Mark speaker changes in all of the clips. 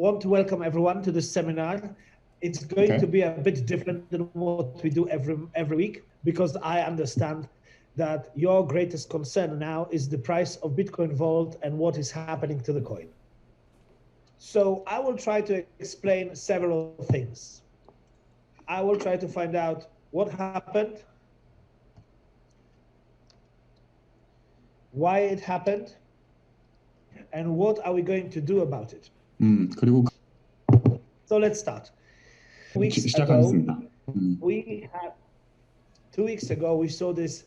Speaker 1: want to welcome everyone to this seminar. It's going to be a bit different than what we do every week, because I understand that your greatest concern now is the price of Bitcoin Vault and what is happening to the coin. So I will try to explain several things. I will try to find out what happened, why it happened, and what are we going to do about it.
Speaker 2: 그리고
Speaker 1: So let's start.
Speaker 2: 시작하겠습니다.
Speaker 1: 2 weeks ago, we saw this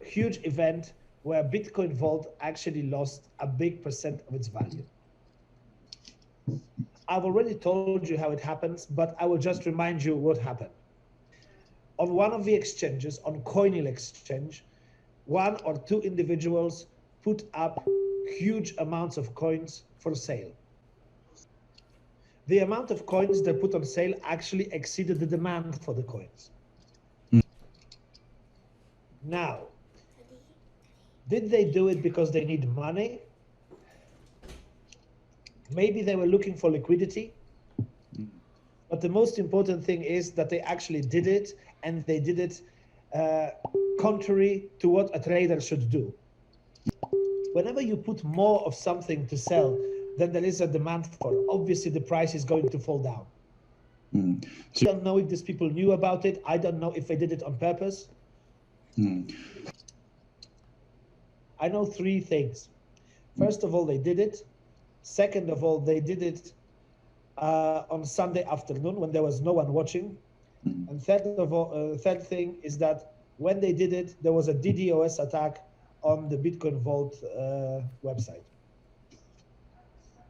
Speaker 1: huge event where Bitcoin Vault actually lost a big percent of its value. I've already told you how it happens, but I will just remind you what happened. On one of the exchanges, on Coinil exchange, 1 or 2 individuals put up huge amounts of coins for sale. The amount of coins they put on sale actually exceeded the demand for the coins. Now, did they do it because they need money? Maybe they were looking for liquidity. But the most important thing is that they actually did it, and they did it contrary to what a trader should do. Whenever you put more of something to sell than there is a demand for, obviously the price is going to fall down. I don't know if these people knew about it. I don't know if they did it on purpose. I know 3 things. First of all, they did it. Second of all, they did it on Sunday afternoon when there was no one watching. And third thing is that when they did it, there was a DDoS attack on the Bitcoin Vault website.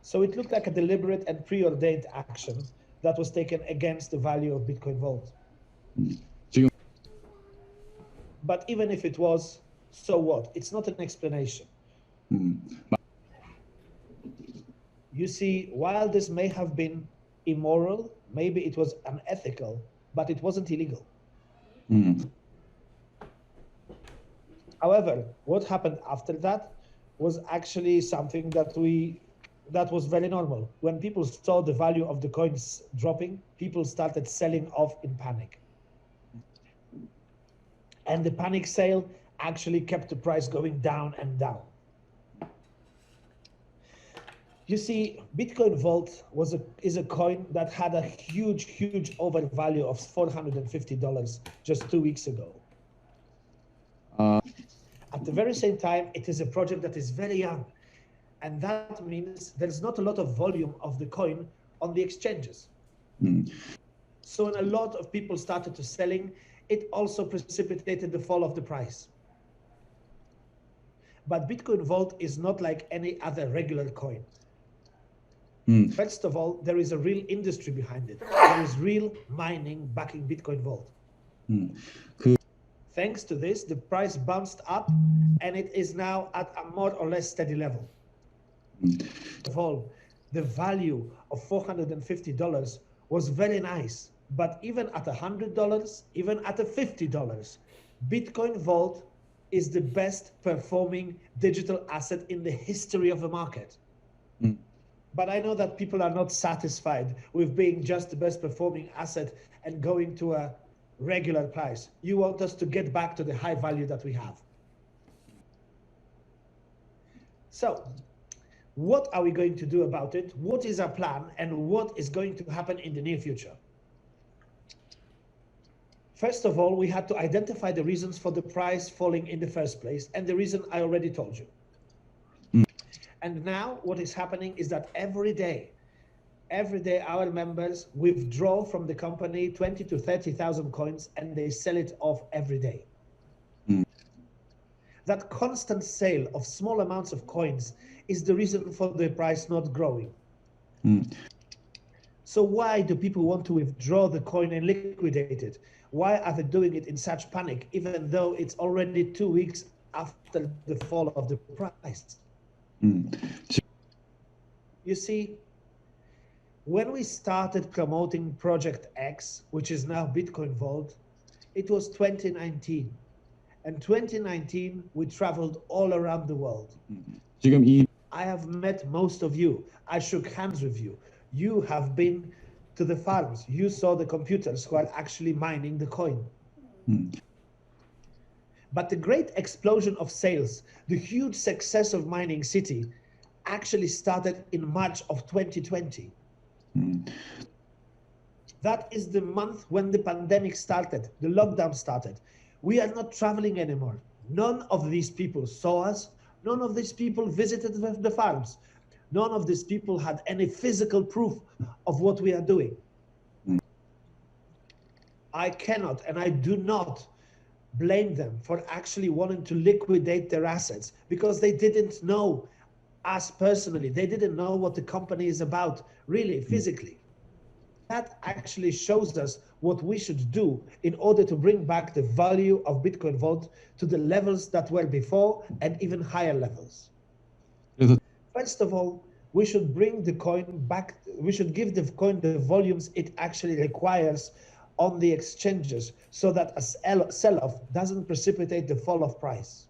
Speaker 1: So it looked like a deliberate and preordained action that was taken against the value of Bitcoin Vault. But even if it was, so what? It's not an explanation. You see, while this may have been immoral, maybe it was unethical, but it wasn't illegal. However, what happened after that was actually something that was very normal. When people saw the value of the coins dropping, people started selling off in panic. And the panic sale actually kept the price going down and down. You see, Bitcoin Vault is a coin that had a huge overvalue of $450 just 2 weeks ago. At the very same time, it is a project that is very young. And that means there's not a lot of volume of the coin on the exchanges. So when a lot of people started to selling, it also precipitated the fall of the price. But Bitcoin Vault is not like any other regular coin. First of all, there is a real industry behind it. There is real mining backing Bitcoin Vault. Thanks to this, the price bounced up and it is now at a more or less steady level. First of all, the value of $450 was very nice, but even at $100, even at $50, Bitcoin Vault is the best performing digital asset in the history of the market. But I know that people are not satisfied with being just the best performing asset and going to a regular price. You want us to get back to the high value that we have. So, what are we going to do about it? What is our plan and what is going to happen in the near future? First of all, we had to identify the reasons for the price falling in the first place, and the reason I already told you. And now what is happening is that every day our members withdraw from the company 20 to 30,000 coins and they sell it off every day. That constant sale of small amounts of coins is the reason for the price not growing. So why do people want to withdraw the coin and liquidate it? Why are they doing it in such panic, even though it's already 2 weeks after the fall of the price? You see, when we started promoting Project X, which is now Bitcoin Vault, it was 2019. And 2019, we traveled all around the world. I have met most of you. I shook hands with you. You have been to the farms. You saw the computers who are actually mining the coin. But the great explosion of sales, the huge success of Mining City, actually started in March of 2020. That is the month when the pandemic started, the lockdown started. We are not traveling anymore. None of these people saw us. None of these people visited the farms. None of these people had any physical proof of what we are doing. I cannot and I do not blame them for actually wanting to liquidate their assets because they didn't know us personally. They didn't know what the company is about, really, physically. That actually shows us what we should do in order to bring back the value of Bitcoin Vault to the levels that were before and even higher levels. First of all, we should bring the coin back. We should give the coin the volumes it actually requires on the exchanges so that a sell-off doesn't precipitate the fall of price.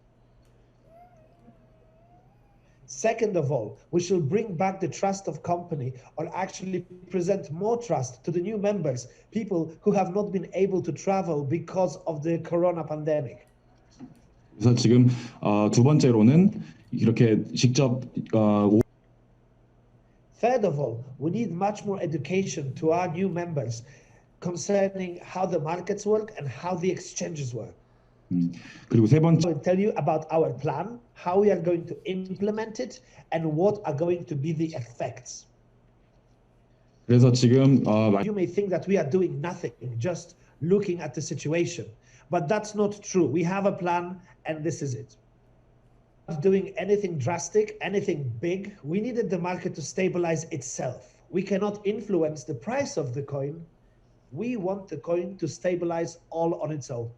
Speaker 1: Second of all, we should bring back the trust of company or actually present more trust to the new members, people who have not been able to travel because of the corona pandemic.
Speaker 2: 그래서 지금 두 번째로는 이렇게 직접
Speaker 1: Third of all, we need much more education to our new members concerning how the markets work and how the exchanges work.
Speaker 2: 그리고 세 번째
Speaker 1: I will tell you about our plan, how we are going to implement it, and what are going to be the effects.
Speaker 2: 그래서 지금
Speaker 1: You may think that we are doing nothing, just looking at the situation, but that's not true. We have a plan, and this is it. Not doing anything drastic, anything big. We needed the market to stabilize itself. We cannot influence the price of the coin. We want the coin to stabilize all on its own.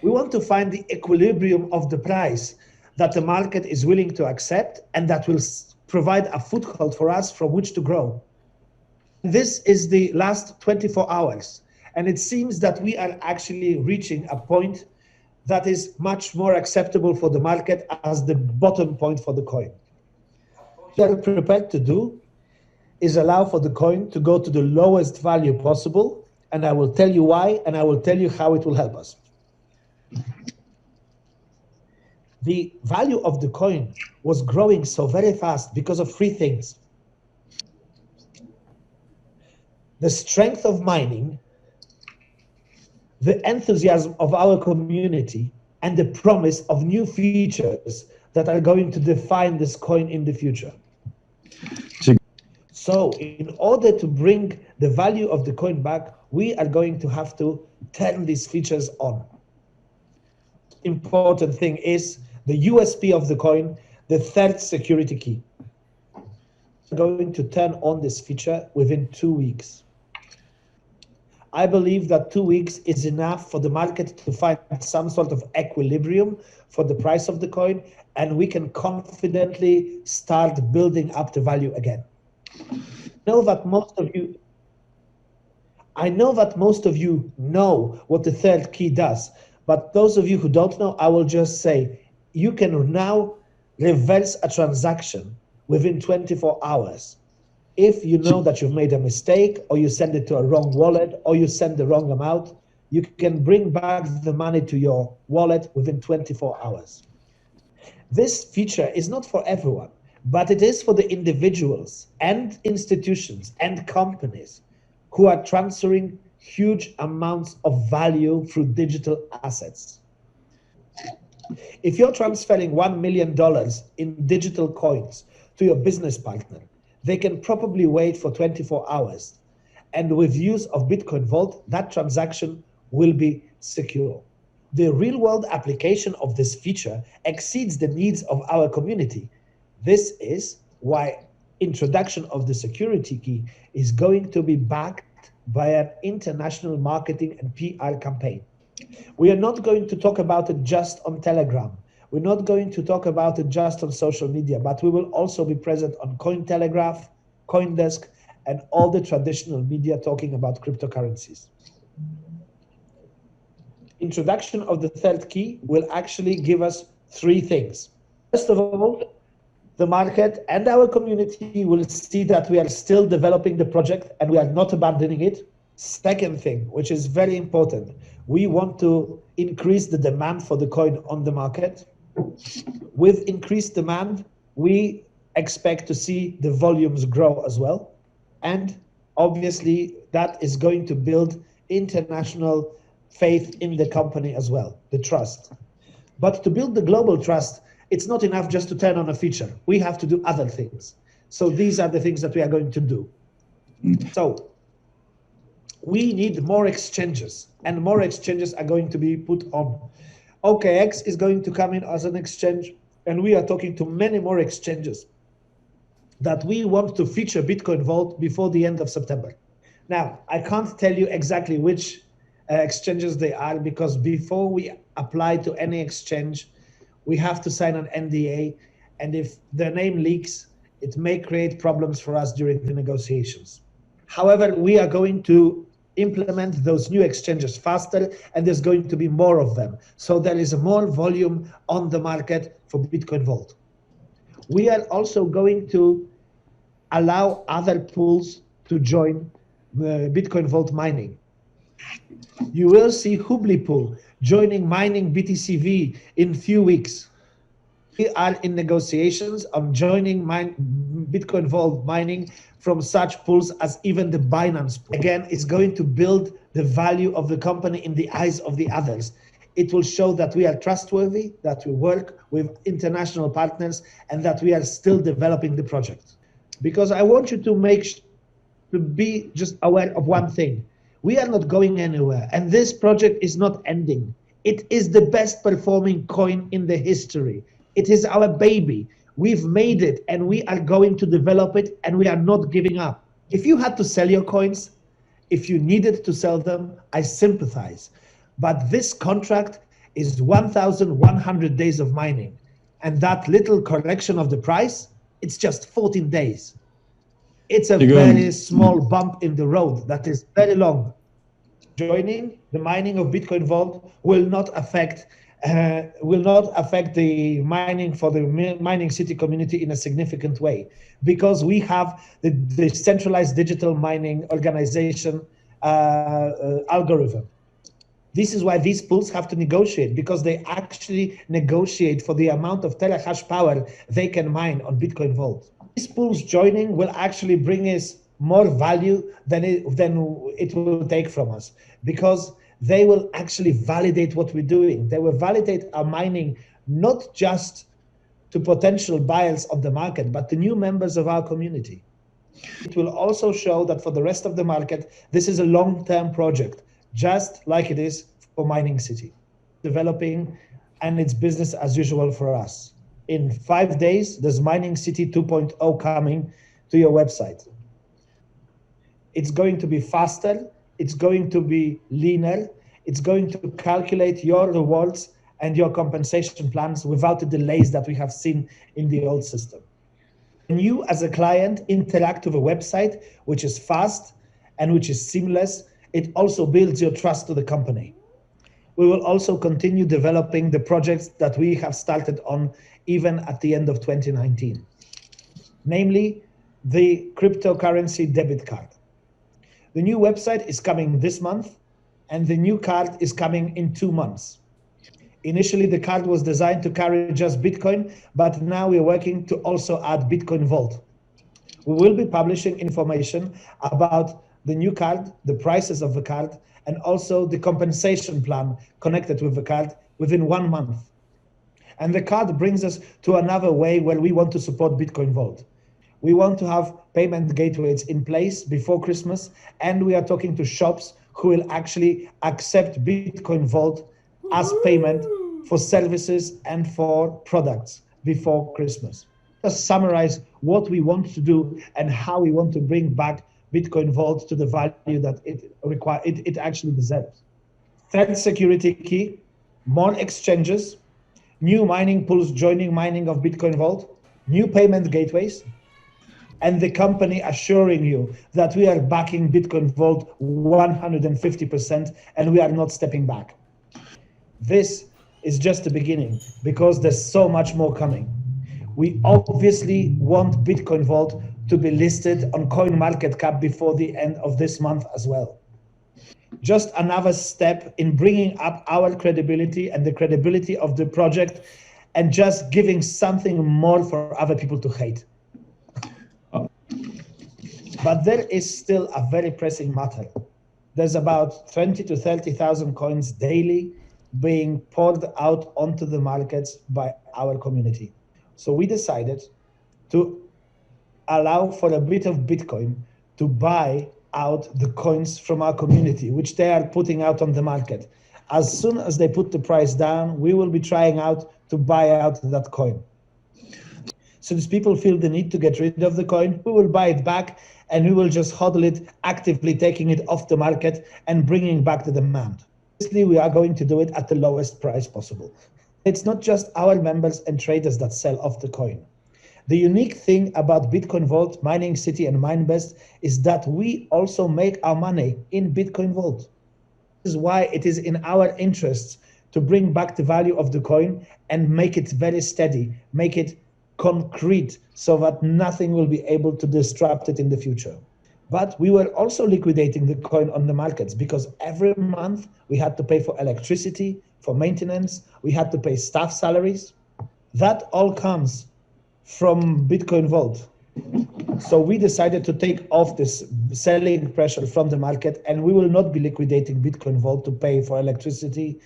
Speaker 1: We want to find the equilibrium of the price that the market is willing to accept and that will provide a foothold for us from which to grow. This is the last 24 hours, and it seems that we are actually reaching a point that is much more acceptable for the market as the bottom point for the coin. What we are prepared to do is allow for the coin to go to the lowest value possible, and I will tell you why, and I will tell you how it will help us. The value of the coin was growing so very fast because of three things: the strength of mining, the enthusiasm of our community, and the promise of new features that are going to define this coin in the future. So in order to bring the value of the coin back, we are going to have to turn these features on. Important thing is the USP of the coin, the third security key. We're going to turn on this feature within 2 weeks. I believe that 2 weeks is enough for the market to find some sort of equilibrium for the price of the coin, and we can confidently start building up the value again. I know that most of you know what the third key does, but those of you who don't know, I will just say, you can now reverse a transaction within 24 hours. If you know that you've made a mistake, or you send it to a wrong wallet, or you send the wrong amount, you can bring back the money to your wallet within 24 hours. This feature is not for everyone, but it is for the individuals and institutions and companies who are transferring huge amounts of value through digital assets. If you're transferring $1 million in digital coins to your business partner, they can probably wait for 24 hours. And with use of Bitcoin Vault, that transaction will be secure. The real-world application of this feature exceeds the needs of our community. This is why introduction of the security key is going to be backed by an international marketing and PR campaign. We are not going to talk about it just on Telegram. We're not going to talk about it just on social media, but we will also be present on Cointelegraph, CoinDesk, and all the traditional media talking about cryptocurrencies. Introduction of the third key will actually give us three things. First of all, the market and our community will see that we are still developing the project and we are not abandoning it. Second thing, which is very important, we want to increase the demand for the coin on the market. With increased demand, we expect to see the volumes grow as well. And obviously, that is going to build international faith in the company as well, the trust. But to build the global trust, it's not enough just to turn on a feature. We have to do other things. So these are the things that we are going to do. So we need more exchanges, and more exchanges are going to be put on. OKX is going to come in as an exchange, and we are talking to many more exchanges that we want to feature Bitcoin Vault before the end of September. Now, I can't tell you exactly which exchanges they are, because before we apply to any exchange, we have to sign an NDA, and if their name leaks, it may create problems for us during the negotiations. However, we are going to implement those new exchanges faster, and there's going to be more of them. So there is more volume on the market for Bitcoin Vault. We are also going to allow other pools to join Bitcoin Vault mining. You will see Hubley pool joining mining BTCV in few weeks. We are in negotiations on joining Bitcoin Vault mining from such pools as even the Binance pool. Again, it's going to build the value of the company in the eyes of the others. It will show that we are trustworthy, that we work with international partners, and that we are still developing the project. Because I want you to be just aware of one thing. We are not going anywhere, and this project is not ending. It is the best performing coin in the history. It is our baby. We've made it, and we are going to develop it, and we are not giving up. If you had to sell your coins, if you needed to sell them, I sympathize. But this contract is 1,100 days of mining, and that little correction of the price, it's just 14 days. It's a very small bump in the road that is very long. Joining the mining of Bitcoin Vault will not affect the mining for the mining city community in a significant way, because we have the decentralized digital mining organization algorithm. This is why these pools have to negotiate, because they actually negotiate for the amount of terahash power they can mine on Bitcoin Vault. These pools joining will actually bring us more value than it will take from us, because they will actually validate what we're doing. They will validate our mining, not just to potential buyers on the market, but to new members of our community. It will also show that for the rest of the market, this is a long-term project, just like it is for Mining City. Developing, and it's business as usual for us. In 5 days, there's Mining City 2.0 coming to your website. It's going to be faster, it's going to be leaner, it's going to calculate your rewards and your compensation plans without the delays that we have seen in the old system. When you as a client interact with a website which is fast and which is seamless, it also builds your trust to the company. We will also continue developing the projects that we have started on even at the end of 2019, namely the cryptocurrency debit card. The new website is coming this month, and the new card is coming in 2 months. Initially, the card was designed to carry just Bitcoin, but now we're working to also add Bitcoin Vault. We will be publishing information about the new card, the prices of the card, and also the compensation plan connected with the card within 1 month. And the card brings us to another way where we want to support Bitcoin Vault. We want to have payment gateways in place before Christmas, and we are talking to shops who will actually accept Bitcoin Vault as payment for services and for products before Christmas. Just summarize what we want to do and how we want to bring back Bitcoin Vault to the value that it actually deserves. Third security key, more exchanges, new mining pools joining mining of Bitcoin Vault, new payment gateways, and the company assuring you that we are backing Bitcoin Vault 150% and we are not stepping back. This is just the beginning, because there's so much more coming. We obviously want Bitcoin Vault to be listed on CoinMarketCap before the end of this month as well. Just another step in bringing up our credibility and the credibility of the project, and just giving something more for other people to hate. But there is still a very pressing matter. There's about 20 to 30,000 coins daily being poured out onto the markets by our community. So we decided to allow for a bit of Bitcoin to buy out the coins from our community, which they are putting out on the market. As soon as they put the price down, we will be trying out to buy out that coin. Since people feel the need to get rid of the coin, we will buy it back and we will just hodl it, actively taking it off the market and bringing back the demand. Obviously, we are going to do it at the lowest price possible. It's not just our members and traders that sell off the coin. The unique thing about Bitcoin Vault, Mining City, and MineBest is that we also make our money in Bitcoin Vault. This is why it is in our interests to bring back the value of the coin and make it very steady, make it concrete, so that nothing will be able to disrupt it in the future. But we were also liquidating the coin on the markets because every month we had to pay for electricity, for maintenance, we had to pay staff salaries. That all comes from Bitcoin Vault. So we decided to take off this selling pressure from the market, and we will not be liquidating Bitcoin Vault to pay for electricity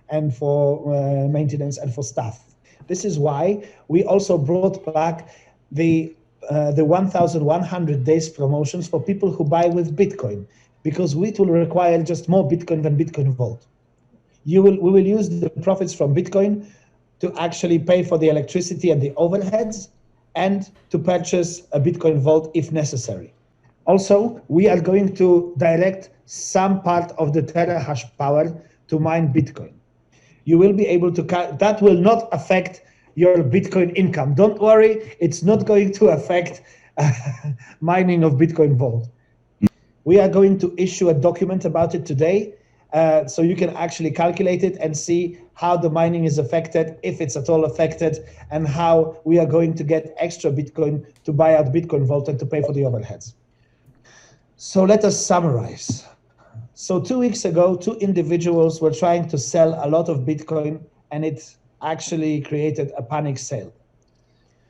Speaker 1: and for maintenance and for staff. This is why we also brought back the 1,100 days promotions for people who buy with Bitcoin, because it will require just more Bitcoin than Bitcoin Vault. We will use the profits from Bitcoin to actually pay for the electricity and the overheads, and to purchase a Bitcoin Vault if necessary. Also, we are going to direct some part of the terahash power to mine Bitcoin. You will be able to, that will not affect your Bitcoin income. Don't worry, it's not going to affect mining of Bitcoin Vault. We are going to issue a document about it today, so you can actually calculate it and see how the mining is affected, if it's at all affected, and how we are going to get extra Bitcoin to buy out Bitcoin Vault and to pay for the overheads. So let us summarize. So 2 weeks ago, two individuals were trying to sell a lot of Bitcoin, and it actually created a panic sale.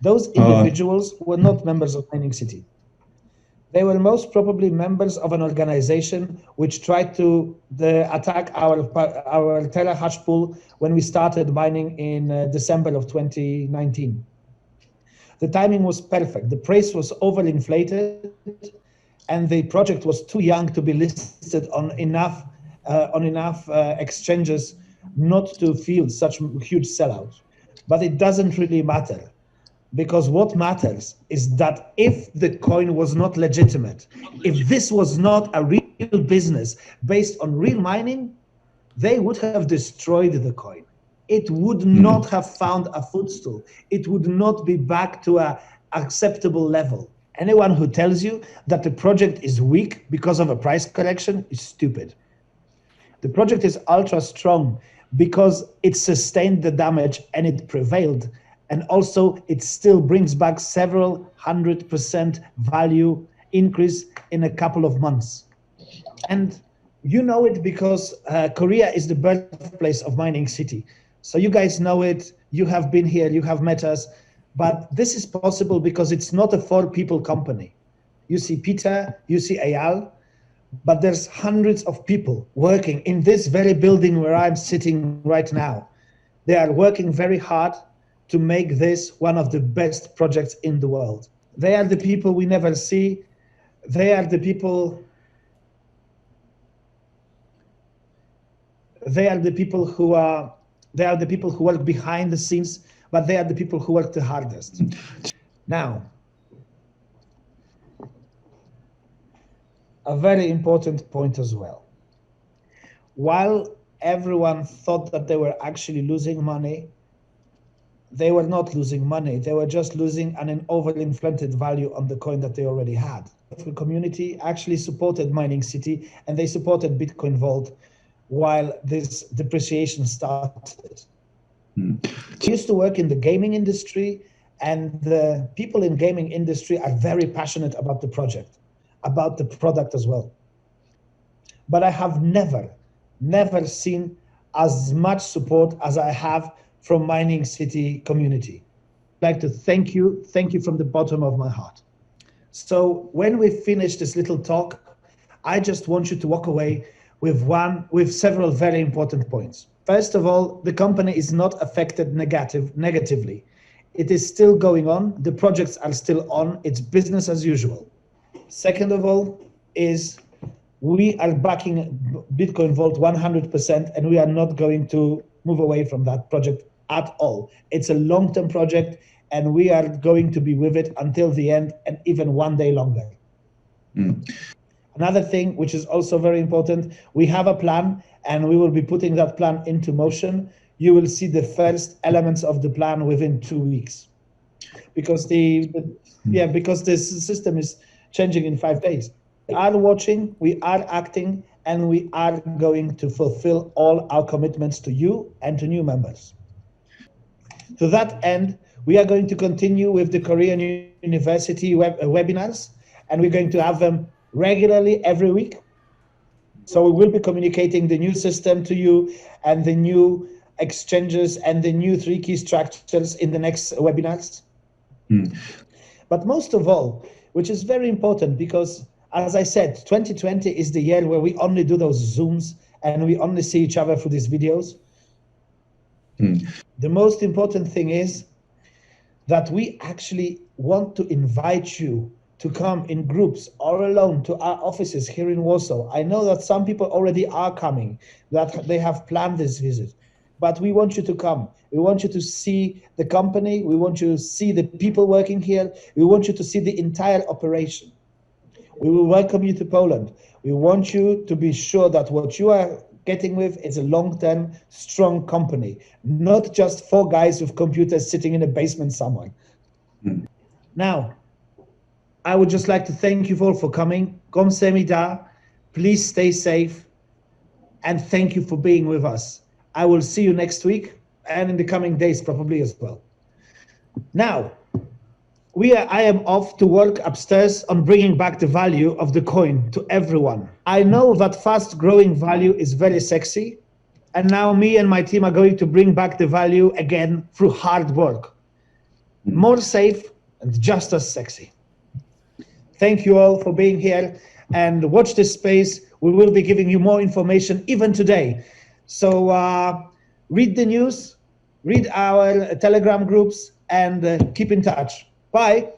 Speaker 1: Those individuals were not members of Mining City. They were most probably members of an organization which tried to attack our terahash pool when we started mining in December of 2019. The timing was perfect. The price was overinflated, and the project was too young to be listed on enough exchanges not to feel such huge sellout. But it doesn't really matter, because what matters is that if the coin was not legitimate, if this was not a real business based on real mining, they would have destroyed the coin. It would not have found a footstool. It would not be back to an acceptable level. Anyone who tells you that the project is weak because of a price correction is stupid. The project is ultra strong because it sustained the damage and it prevailed. And also it still brings back several 100% value increase in a couple of months. And you know it because Korea is the birthplace of Mining City. So you guys know it, you have been here, you have met us, but this is possible because it's not a 4-people company. You see Peter, you see Eyal, but there's hundreds of people working in this very building where I'm sitting right now. They are working very hard to make this one of the best projects in the world. They are the people we never see. They are the people who work behind the scenes, but they are the people who work the hardest. Now, a very important point as well. While everyone thought that they were actually losing money, they were not losing money. They were just losing an overinflated value on the coin that they already had. The community actually supported Mining City, and they supported Bitcoin Vault while this depreciation started. I used to work in the gaming industry, And the people in gaming industry are very passionate about the project, about the product as well. But I have never seen as much support as I have from Mining City community. I'd like to thank you from the bottom of my heart. So when we finish this little talk, I just want you to walk away with several very important points. First of all, the company is not affected negatively. It is still going on. The projects are still on. It's business as usual. Second of all is we are backing Bitcoin Vault 100%, and we are not going to move away from that project at all. It's a long-term project, and we are going to be with it until the end and even one day longer. Another thing, which is also very important, we have a plan, and we will be putting that plan into motion. You will see the first elements of the plan within 2 weeks, because because this system is changing in 5 days. We are watching, we are acting, and we are going to fulfill all our commitments to you and to new members. To that end, we are going to continue with the Korean University webinars, and we're going to have them regularly every week. So we will be communicating the new system to you and the new exchanges and the new 3 key structures in the next webinars. But most of all, which is very important, because as I said, 2020 is the year where we only do those Zooms and we only see each other through these videos. The most important thing is that we actually want to invite you to come in groups or alone to our offices here in Warsaw. I know that some people already are coming, that they have planned this visit, but we want you to come. We want you to see the company. We want you to see the people working here. We want you to see the entire operation. We will welcome you to Poland. We want you to be sure that what you are getting with is a long-term, strong company, not just 4 guys with computers sitting in a basement somewhere. Now, I would just like to thank you all for coming. Komsemida, please stay safe, and thank you for being with us. I will see you next week and in the coming days probably as well. Now, I am off to work upstairs on bringing back the value of the coin to everyone. I know that fast growing value is very sexy, and now me and my team are going to bring back the value again through hard work. More safe and just as sexy. Thank you all for being here, and watch this space. We will be giving you more information even today. So read the news, read our Telegram groups, and keep in touch. Bye.